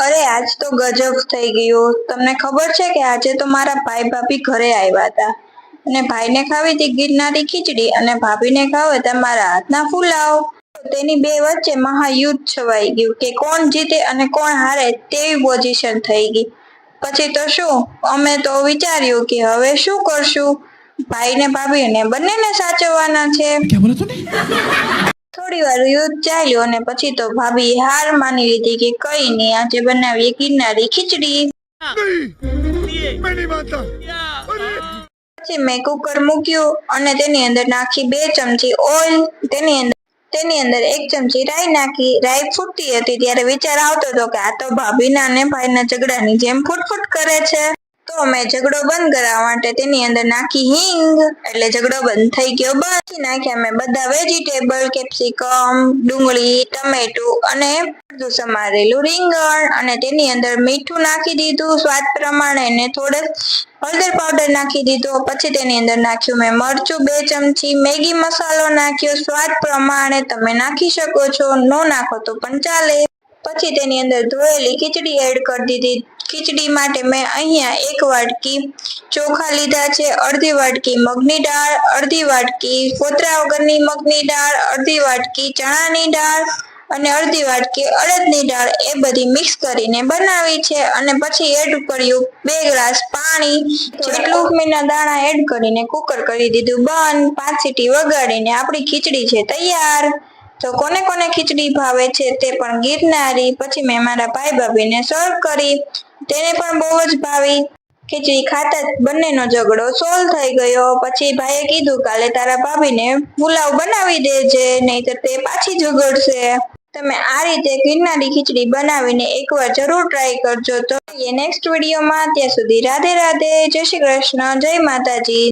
અરે આજ તો ગજબ થઈ ગયું. તમને ખબર છે કે આજે તો મારા ભાઈ ભાભી ઘરે આવ્યા હતા અને ભાઈને ખાવી હતી ગિરનારી ખીચડી અને ભાભીને ખાવા હતા મારા હાથના પુલાવ. તેની બે વચ્ચે મહાયુદ્ધ છવાઈ ગયું કે કોણ જીતે અને કોણ હારે તેવી પોઝિશન થઈ ગઈ. પછી તો શું અમે તો વિચાર્યું કે હવે શું કરશું, ભાઈને ભાભીને બંનેને સાચવવાના છે. થોડી વાર યુદ્ધ ચાલ્યો અને પછી તો ભાભી હાર માની લીધી કે કઈ નહીં, આજે બનાવીએ ગિરનારી ખીચડી. પછી મેં કુકર મૂક્યું અને તેની અંદર નાખી 2 ચમચી ઓઇલ, તેની અંદર 1 ચમચી રાઈ નાખી. રાઈ ફૂટતી હતી ત્યારે વિચાર આવતો હતો કે આ તો ભાભીના અને ભાઈના ઝઘડાની જેમ ફૂટફૂટ કરે છે. તો મેં ઝઘડો બંધ કરવા માટે તેની અંદર નાખી હિંગ, એટલે ઝઘડો બંધ થઈ ગયો. બસ નાખ્યા મેં બધા વેજીટેબલ, કેપ્સિકમ, ડુંગળી, ટમેટું અને સમારેલું રીંગણ અને તેની અંદર મીઠું નાખી દીધું સ્વાદ પ્રમાણે અને થોડો હળદર પાવડર નાખી દીધો. પછી તેની અંદર નાખ્યું મેં મરચું 2 ચમચી, મેગી મસાલો નાખ્યો સ્વાદ પ્રમાણે, તમે નાખી શકો છો, ન નાખો તો પણ ચાલે. પછી તેની અંદર ધોયેલી ખીચડી એડ કરી દીધી. ખીચડી માટે મેં અહીંયા 1 વાટકી ચોખા લીધા છે, અડધી વાટકી મગની દાળ, અડધી વાટકી ફોતરા વગરની મગની દાળ, અડધી વાટકી ચણાની દાળ અને અડધી વાટકી અડદની દાળ, એ બધી મિક્સ કરીને બનાવી છે. અને પછી એડ કર્યું 2 ગ્લાસ પાણી જેટલું મેના દાણા એડ કરીને કુકર કરી દીધું બંધ. 5 સીટી વગાડીને આપણી ખીચડી છે તૈયાર. તો કોને કોને ખીચડી ભાવે છે તે પણ ગિરનારી. પછી મેં મારા ભાઈ ભાભીને સર્વ કરી, તેને પણ બહુ જ ભાવી. ખીચડી ખાતા જ બંનેનો ઝઘડો સોલ્વ થઈ ગયો. પછી ભાઈએ કીધું કાલે તારા ભાભીને પુલાવ બનાવી દેજે, નહીંતર તે પાછી ઝઘડશે. તમે આ રીતે ગિરનારી ખીચડી બનાવીને એકવાર જરૂર ટ્રાય કરજો. તો નેક્સ્ટ વિડીયોમાં, ત્યાં સુધી રાધે રાધે, જય શ્રી કૃષ્ણ, જય માતાજી.